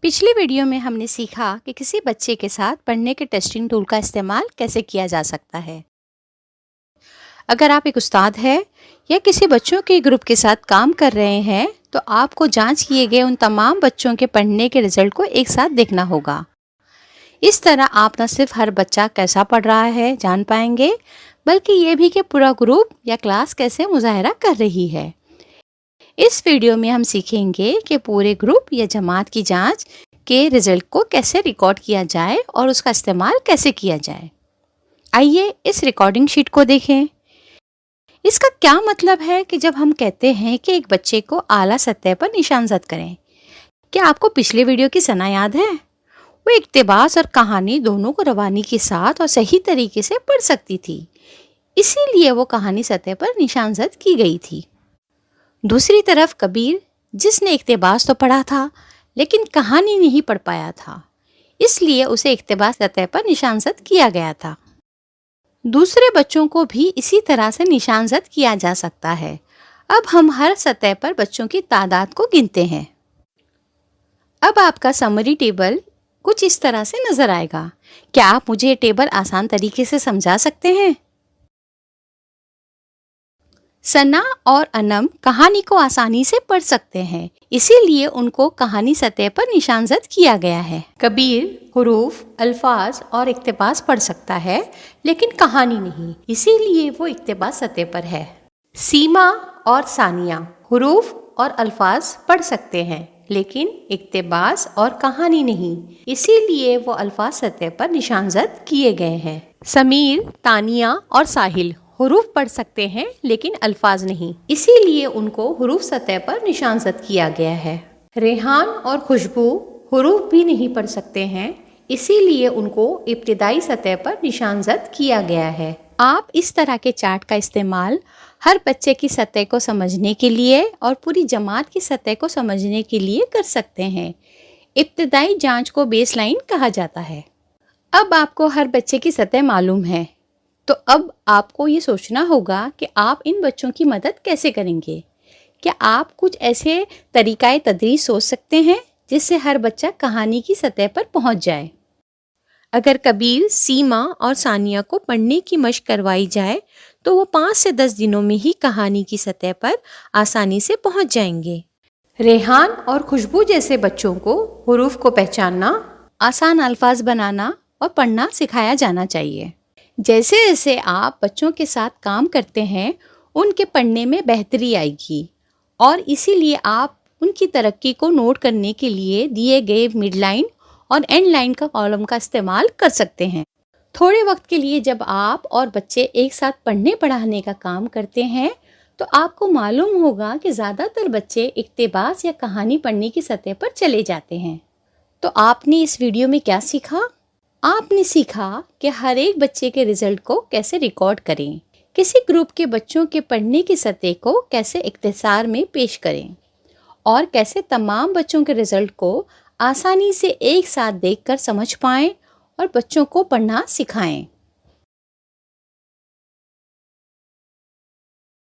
पिछली वीडियो में हमने सीखा कि किसी बच्चे के साथ पढ़ने के टेस्टिंग टूल का इस्तेमाल कैसे किया जा सकता है। अगर आप एक उस्ताद हैं या किसी बच्चों के ग्रुप के साथ काम कर रहे हैं तो आपको जांच किए गए उन तमाम बच्चों के पढ़ने के रिजल्ट को एक साथ देखना होगा। इस तरह आप न सिर्फ हर बच्चा कैसा पढ़ रहा है जान पाएंगे, बल्कि ये भी कि पूरा ग्रुप या क्लास कैसे मुजाहरा कर रही है। इस वीडियो में हम सीखेंगे कि पूरे ग्रुप या जमात की जांच के रिजल्ट को कैसे रिकॉर्ड किया जाए और उसका इस्तेमाल कैसे किया जाए। आइए इस रिकॉर्डिंग शीट को देखें। इसका क्या मतलब है कि जब हम कहते हैं कि एक बच्चे को आला सतह पर निशानजद करें, क्या आपको पिछले वीडियो की सना याद है? वो इक्तिबास और कहानी दोनों को रवानी के साथ और सही तरीके से पढ़ सकती थी, इसीलिए वो कहानी सतह पर निशानजद की गई थी। दूसरी तरफ कबीर, जिसने इक्तिबास तो पढ़ा था लेकिन कहानी नहीं पढ़ पाया था, इसलिए उसे इक्तिबास सतह पर निशानजद किया गया था। दूसरे बच्चों को भी इसी तरह से निशानजद किया जा सकता है। अब हम हर सतह पर बच्चों की तादाद को गिनते हैं। अब आपका समरी टेबल कुछ इस तरह से नजर आएगा। क्या आप मुझे ये टेबल आसान तरीके से समझा सकते हैं? सना और अनम कहानी को आसानी से पढ़ सकते हैं, इसीलिए उनको कहानी सतह पर निशानजद किया गया है। कबीर हुरूफ, अल्फाज और इक्तिबास पढ़ सकता है लेकिन कहानी नहीं, इसीलिए वो इक्तिबास सतह पर है। सीमा और सानिया हुरूफ और अल्फाज पढ़ सकते हैं लेकिन इक्तिबास और कहानी नहीं, इसीलिए वो अल्फाज सतह पर निशानजद किए गए हैं। समीर, तानिया और साहिल हुरूफ पढ़ सकते हैं लेकिन अल्फाज नहीं, इसीलिए उनको हुरूफ सतह पर निशानजद किया गया है। रेहान और खुशबू हुरूफ भी नहीं पढ़ सकते हैं, इसीलिए उनको इब्तिदाई सतह पर निशानजद किया गया है। आप इस तरह के चार्ट का इस्तेमाल हर बच्चे की सतह को समझने के लिए और पूरी जमात की सतह को समझने के लिए कर सकते हैं। इब्तिदाई जांच को बेसलाइन कहा जाता है। अब आपको हर बच्चे की सतह मालूम है, तो अब आपको ये सोचना होगा कि आप इन बच्चों की मदद कैसे करेंगे। क्या आप कुछ ऐसे तरीक़ाए तदरीस सोच सकते हैं जिससे हर बच्चा कहानी की सतह पर पहुंच जाए? अगर कबीर, सीमा और सानिया को पढ़ने की मशक करवाई जाए तो वो 5 से 10 दिनों में ही कहानी की सतह पर आसानी से पहुंच जाएंगे। रेहान और खुशबू जैसे बच्चों को हुरूफ को पहचानना, आसान अल्फाज बनाना और पढ़ना सिखाया जाना चाहिए। जैसे जैसे आप बच्चों के साथ काम करते हैं, उनके पढ़ने में बेहतरी आएगी और इसीलिए आप उनकी तरक्की को नोट करने के लिए दिए गए मिड लाइन और एंड लाइन का कॉलम का इस्तेमाल कर सकते हैं। थोड़े वक्त के लिए जब आप और बच्चे एक साथ पढ़ने पढ़ाने का काम करते हैं तो आपको मालूम होगा कि ज़्यादातर बच्चे इक्तिबास या कहानी पढ़ने की सतह पर चले जाते हैं। तो आपने इस वीडियो में क्या सीखा? आपने सीखा कि हर एक बच्चे के रिजल्ट को कैसे रिकॉर्ड करें, किसी ग्रुप के बच्चों के पढ़ने की सतह को कैसे इख्तिसार में पेश करें और कैसे तमाम बच्चों के रिजल्ट को आसानी से एक साथ देखकर समझ पाएं और बच्चों को पढ़ना सिखाएं।